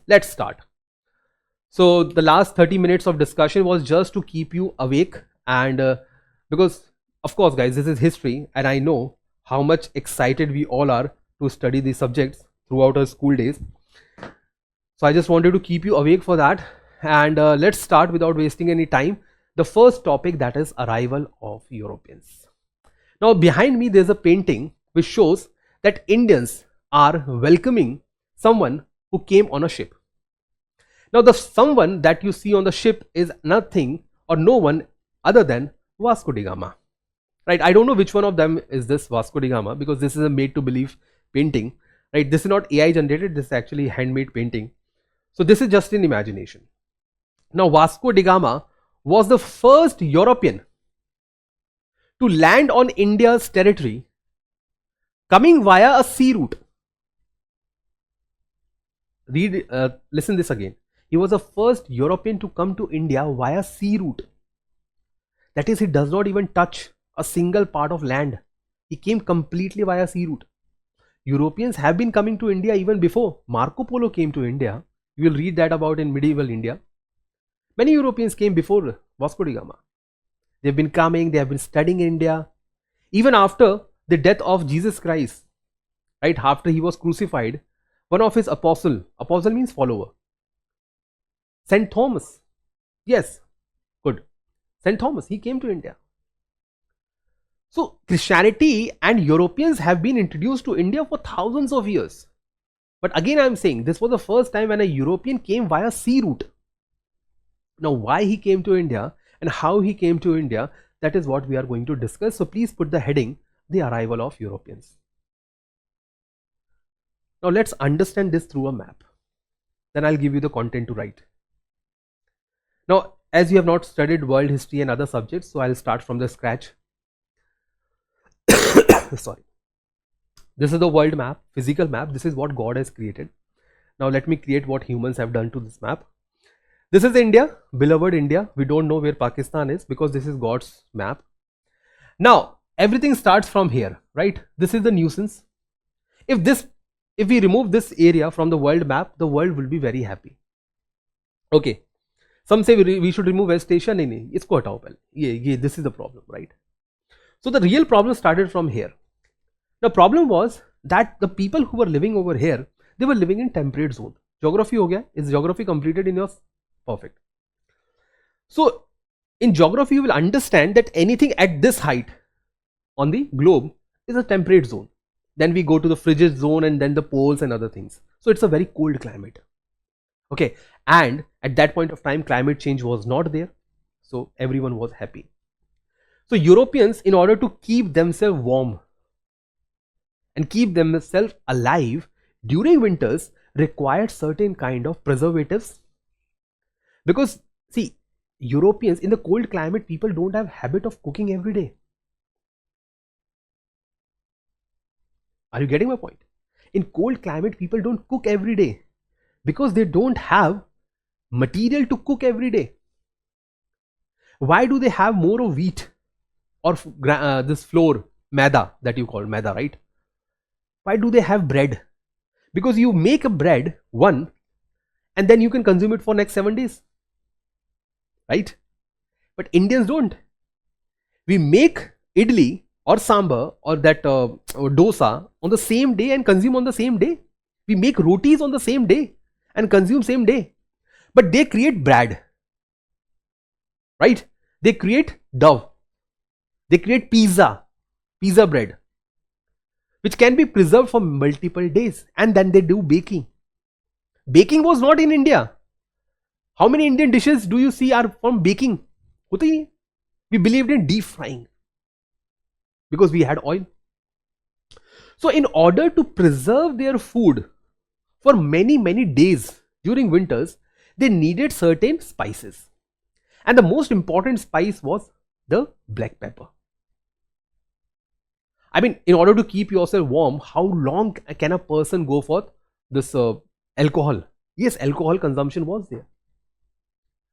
let's start. So the last 30 minutes of discussion was just to keep you awake, and because of course guys, this is history and I know how much excited we all are to study these subjects throughout our school days. So I just wanted to keep you awake for that, and let's start without wasting any time. The first topic, that is arrival of Europeans. Now behind me there's a painting which shows that Indians are welcoming someone who came on a ship. Now the someone that you see on the ship is nothing or no one other than Vasco da Gama. Right, I don't know which one of them is this Vasco da Gama, because this is a made to believe painting. Right, this is not AI generated, this is actually handmade painting. So this is just in imagination. Now Vasco da Gama was the first European to land on India's territory coming via a sea route. Listen this again. He was the first European to come to India via sea route. That is, he does not even touch a single part of land. He came completely via sea route. Europeans have been coming to India even before Marco Polo came to India. You will read that about in medieval India. Many Europeans came before Vasco da Gama. They have been coming, they have been studying India. Even after the death of Jesus Christ, right after he was crucified, one of his apostle means follower, Saint Thomas, yes, good, Saint Thomas, he came to India. So Christianity and Europeans have been introduced to India for thousands of years. But again I am saying, this was the first time when a European came via sea route. Now why he came to India and how he came to India, that is what we are going to discuss. So please put the heading, the arrival of Europeans. Now let's understand this through a map. Then I'll give you the content to write. Now as you have not studied world history and other subjects, so I'll start from the scratch. Sorry. This is the world map, physical map. This is what God has created. Now let me create what humans have done to this map. This is India, beloved India. We don't know where Pakistan is because this is God's map. Now everything starts from here, right? This is the nuisance. If we remove this area from the world map, the world will be very happy. Okay. Some say we should remove West Asia. No, it's quite open. Yeah, this is the problem, right? So the real problem started from here. The problem was that the people who were living over here, they were living in temperate zone. Geography ho gaya? Is geography completed in yours? Perfect. So in geography you will understand that anything at this height on the globe is a temperate zone. Then we go to the frigid zone and then the poles and other things. So it's a very cold climate. Okay, and at that point of time climate change was not there. So everyone was happy. So Europeans, in order to keep themselves warm and keep themselves alive during winters, required certain kind of preservatives. Because see, Europeans in the cold climate, people don't have habit of cooking every day. Are you getting my point? In cold climate, people don't cook every day because they don't have material to cook every day. Why do they have more of wheat or this flour, maida, that you call maida, right? Why do they have bread? Because you make a bread one and then you can consume it for next 7 days, right? But Indians don't. We make idli or sambar or that or dosa on the same day and consume on the same day. We make rotis on the same day and consume same day. But they create bread, right? They create dough. They create pizza bread, which can be preserved for multiple days, and then they do baking. Baking was not in India. How many Indian dishes do you see are from baking? We believed in deep frying because we had oil. So in order to preserve their food for many days during winters, they needed certain spices. And the most important spice was the black pepper. I mean, in order to keep yourself warm, how long can a person go for this alcohol? Yes, alcohol consumption was there.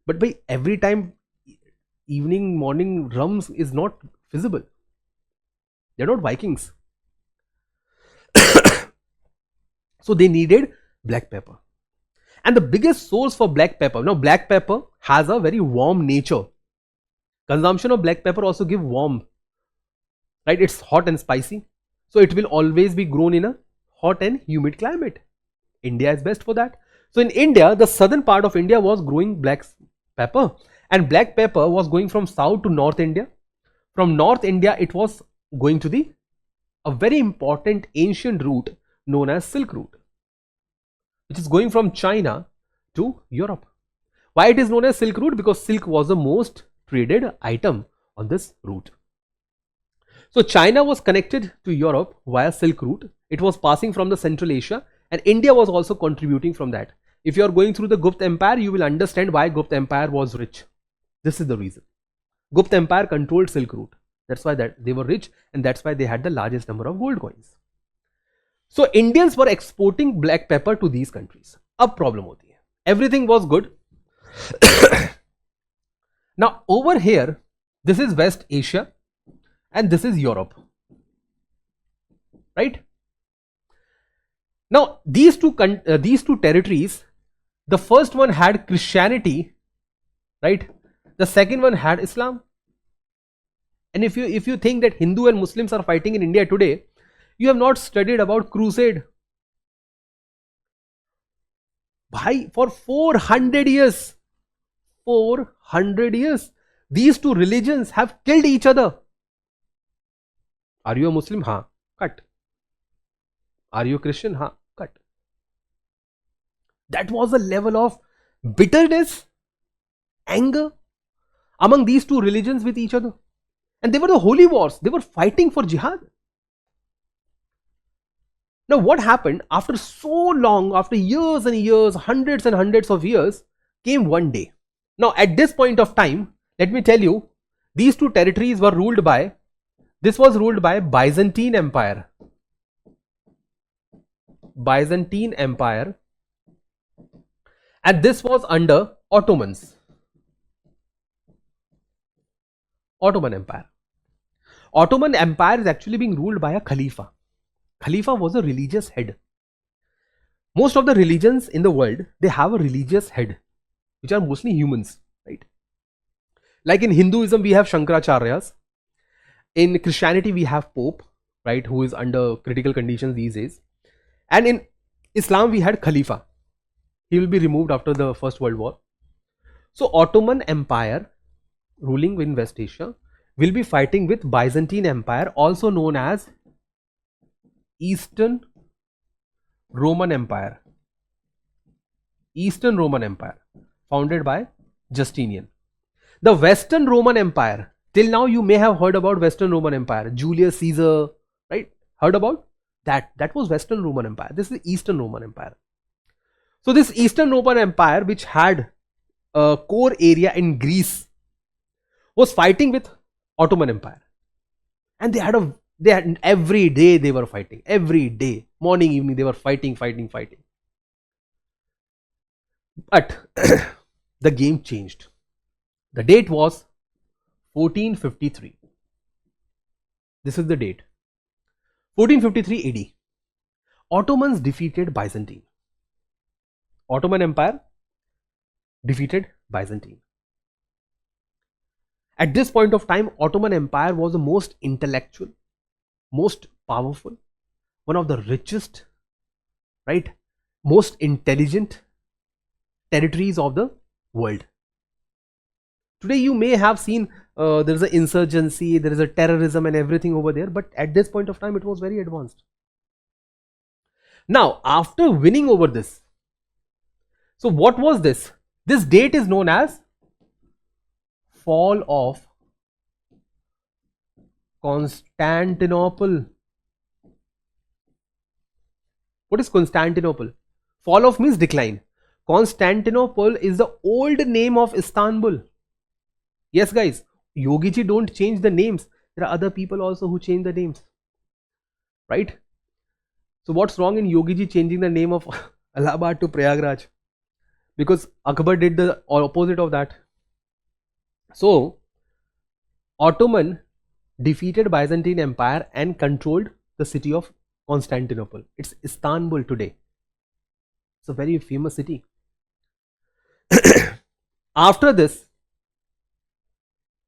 But by every time evening, morning rums is not feasible. They're not Vikings. So they needed black pepper. And the biggest source for black pepper, now black pepper has a very warm nature. Consumption of black pepper also give warm, right? It's hot and spicy, so it will always be grown in a hot and humid climate. India is best for that. So in India, the southern part of India was growing black pepper, and black pepper was going from south to North India. From North India, it was going to a very important ancient route known as Silk Route, which is going from China to Europe. Why it is known as Silk Route? Because silk was the most traded item on this route. So China was connected to Europe via Silk Route. It was passing from the Central Asia, and India was also contributing from that. If you are going through the Gupta Empire, you will understand why Gupta Empire was rich. This is the reason. Gupta Empire controlled Silk Route. That's why they were rich, and that's why they had the largest number of gold coins. So Indians were exporting black pepper to these countries. Ab problem hoti hai. Everything was good. Now over here, this is West Asia and this is Europe, right? Now these two territories, the first one had Christianity, right? The second one had Islam. And if you think that Hindu and Muslims are fighting in India today, you have not studied about crusade. Bhai, for 400 years, 400 years, these two religions have killed each other. Are you a Muslim? Ha, cut. Are you a Christian? Ha, cut. That was the level of bitterness, anger among these two religions with each other. And they were the holy wars. They were fighting for jihad. Now what happened after so long, after years and years, hundreds and hundreds of years, came one day. Now at this point of time, let me tell you, these two territories were ruled by, this was ruled by Byzantine Empire. Byzantine Empire. And this was under Ottomans. Ottoman Empire. Ottoman Empire is actually being ruled by a Khalifa. Khalifa was a religious head. Most of the religions in the world, they have a religious head, which are mostly humans, right? Like in Hinduism, we have Shankaracharyas. In Christianity, we have Pope, right, who is under critical conditions these days. And in Islam, we had Khalifa. He will be removed after the First World War. So Ottoman Empire, ruling in West Asia, will be fighting with Byzantine Empire, also known as Eastern Roman Empire. Eastern Roman Empire, founded by Justinian. The Western Roman Empire, till now you may have heard about Western Roman Empire, Julius Caesar, right? Heard about that? That was Western Roman Empire. This is the Eastern Roman Empire. So this Eastern Roman Empire, which had a core area in Greece, was fighting with Ottoman Empire. And they had every day they were fighting. Every day, morning, evening, they were fighting. But the game changed. The date was 1453. This is the date. 1453 AD. Ottomans defeated Byzantine. Ottoman Empire defeated Byzantine. At this point of time, Ottoman Empire was the most intellectual, most powerful, one of the richest, right, most intelligent territories of the world. Today you may have seen there is an insurgency, there is a terrorism and everything over there, but at this point of time it was very advanced. Now after winning over this, so what was this? This date is known as Fall of Constantinople. What is Constantinople? Fall of means decline. Constantinople is the old name of Istanbul. Yes guys, Yogi ji don't change the names. There are other people also who change the names, right? So what's wrong in Yogi ji changing the name of Allahabad to Prayagraj? Because Akbar did the opposite of that. So Ottoman defeated Byzantine Empire and controlled the city of Constantinople. It's Istanbul today. It's a very famous city. After this,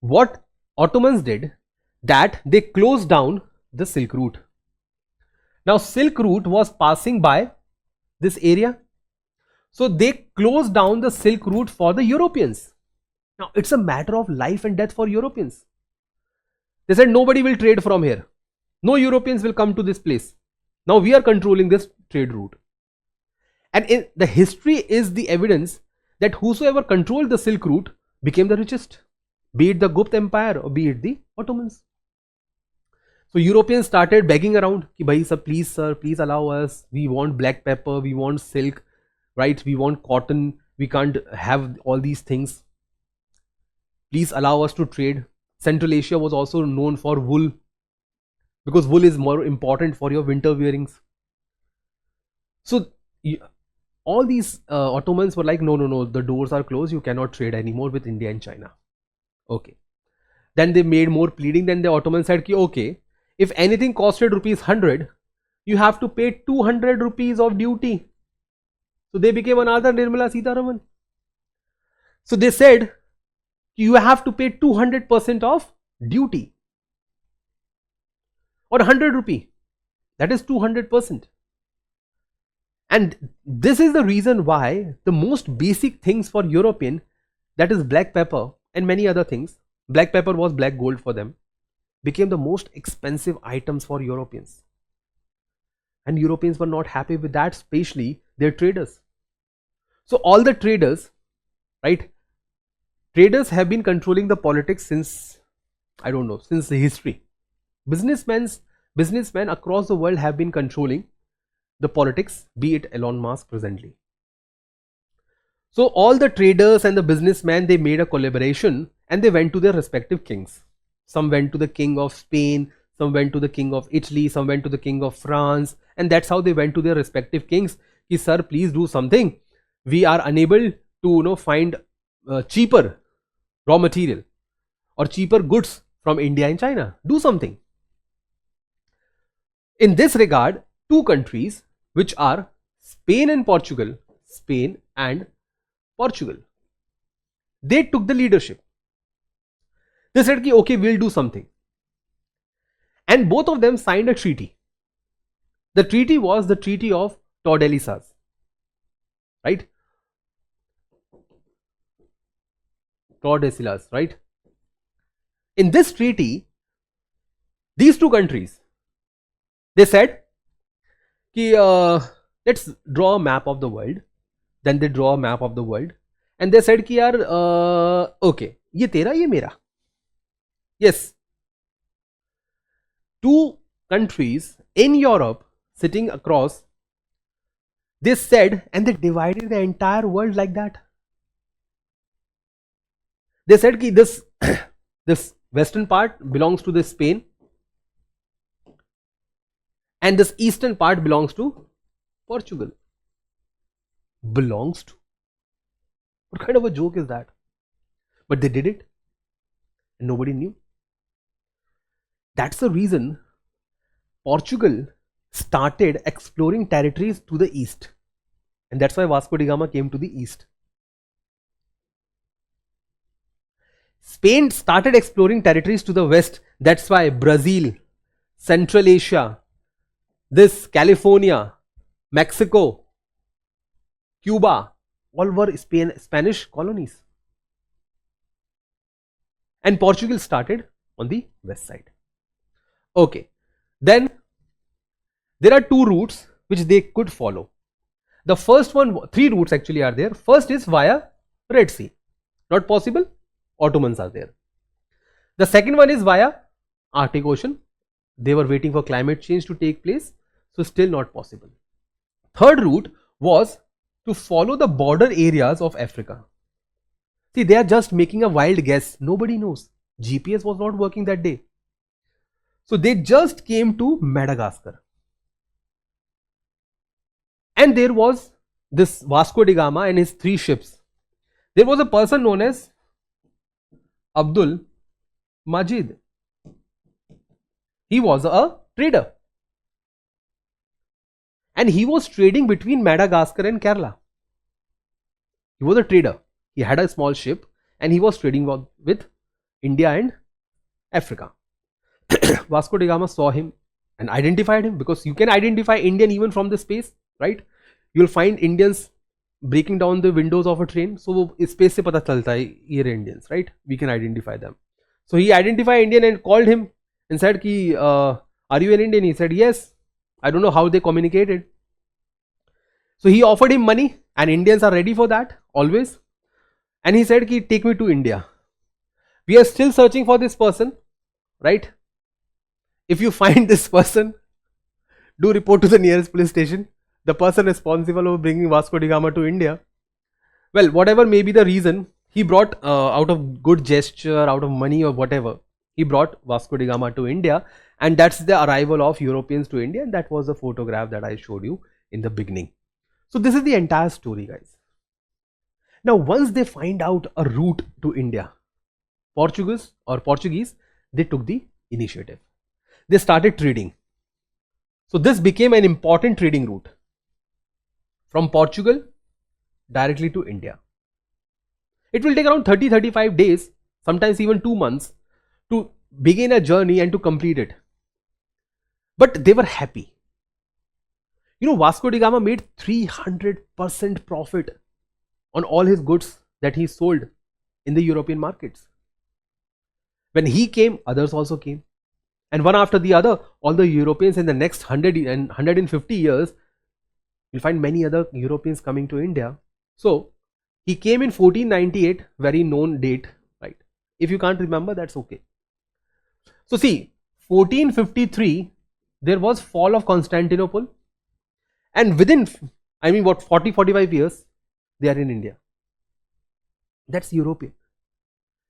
what Ottomans did, that they closed down the Silk Route. Now Silk Route was passing by this area, so they closed down the Silk Route for the Europeans. Now it's a matter of life and death for Europeans. They said nobody will trade from here, no Europeans will come to this place. Now we are controlling this trade route. And in the history is the evidence that whosoever controlled the Silk Route became the richest, be it the Gupta Empire or be it the Ottomans. So Europeans started begging around, ki bhai sir, please allow us, we want black pepper, we want silk, right, we want cotton, we can't have all these things, please allow us to trade. Central Asia was also known for wool, because wool is more important for your winter wearings. So all these Ottomans were like, no, the doors are closed, you cannot trade anymore with India and China. Okay. Then they made more pleading. Then the Ottomans said, ki, okay, if anything costed rupees 100, you have to pay 200 rupees of duty. So they became another Nirmala Sitharaman. So they said, you have to pay 200% of duty, or 100 rupee, that is 200%. And this is the reason why the most basic things for European, that is black pepper and many other things, black pepper was black gold for them, became the most expensive items for Europeans. And Europeans were not happy with that, especially their traders. So all the traders, right, traders have been controlling the politics since, I don't know, since the history. Businessmen across the world have been controlling the politics, be it Elon Musk presently. So all the traders and the businessmen, they made a collaboration and they went to their respective kings. Some went to the king of Spain, some went to the king of Italy, some went to the king of France, and that's how they went to their respective kings. Ki, sir, please do something. We are unable to find cheaper raw material or cheaper goods from India and China. Do something. In this regard, two countries which are Spain and Portugal, they took the leadership. They said, ki, okay, we'll do something. And both of them signed a treaty. The treaty was the Treaty of Tordesillas, right? Tordesillas, right? In this treaty, these two countries, they said, ki, let's draw a map of the world. Then they draw a map of the world. And they said, ki, yaar, okay, ye tera, ye mera. Yes. Two countries in Europe sitting across, they said, and they divided the entire world like that. They said, ki, this western part belongs to the Spain, and this eastern part belongs to Portugal. Belongs to? What kind of a joke is that? But they did it, and nobody knew. That's the reason Portugal started exploring territories to the east, and that's why Vasco da Gama came to the east. Spain started exploring territories to the west. That's why Brazil, Central Asia, this California, Mexico, Cuba, all were Spanish colonies. And Portugal started on the west side. Okay, then there are two routes which they could follow. The first one, three routes actually are there. First is via Red Sea. Not possible. Ottomans are there. The second one is via Arctic Ocean. They were waiting for climate change to take place, so still not possible. Third route was to follow the border areas of Africa. See, they are just making a wild guess. Nobody knows. GPS was not working that day. So they just came to Madagascar. And there was this Vasco da Gama and his three ships. There was a person known as Abdul Majid. He was a trader. And he was trading between Madagascar and Kerala. He was a trader. He had a small ship and he was trading with India and Africa. Vasco da Gama saw him and identified him, because you can identify Indian even from the space, right? You'll find Indians breaking down the windows of a train. So space se pata chalta hai ye Indians, right? We can identify them. So he identified Indian and called him and said ki, are you an Indian? He said yes. I don't know how they communicated. So he offered him money, and Indians are ready for that always. And he said ki, take me to India. We are still searching for this person, right? If you find this person, do report to the nearest police station. The person responsible for bringing Vasco da Gama to India. Well, whatever may be the reason, he brought out of good gesture, out of money or whatever, he brought Vasco da Gama to India, and that's the arrival of Europeans to India. And that was the photograph that I showed you in the beginning. So this is the entire story, guys. Now, once they find out a route to India, Portuguese, they took the initiative. They started trading. So this became an important trading route from Portugal directly to India. It will take around 30-35 days, sometimes even 2 months, to begin a journey and to complete it. But they were happy. You know, Vasco da Gama made 300% profit on all his goods that he sold in the European markets. When he came, others also came. And one after the other, all the Europeans in the next 100 and 150 years, you'll find many other Europeans coming to India. So he came in 1498, very known date, right? If you can't remember, that's okay. So see, 1453, there was fall of Constantinople, and within, 40-45 years, they are in India. That's European.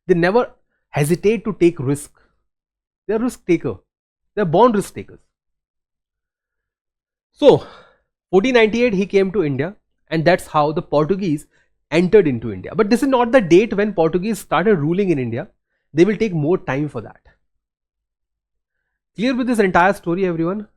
They never hesitate to take risk. They are risk taker. They are born risk takers. So 1498 he came to India, and that's how the Portuguese entered into India. But this is not the date when Portuguese started ruling in India. They will take more time for that. Clear with this entire story, everyone?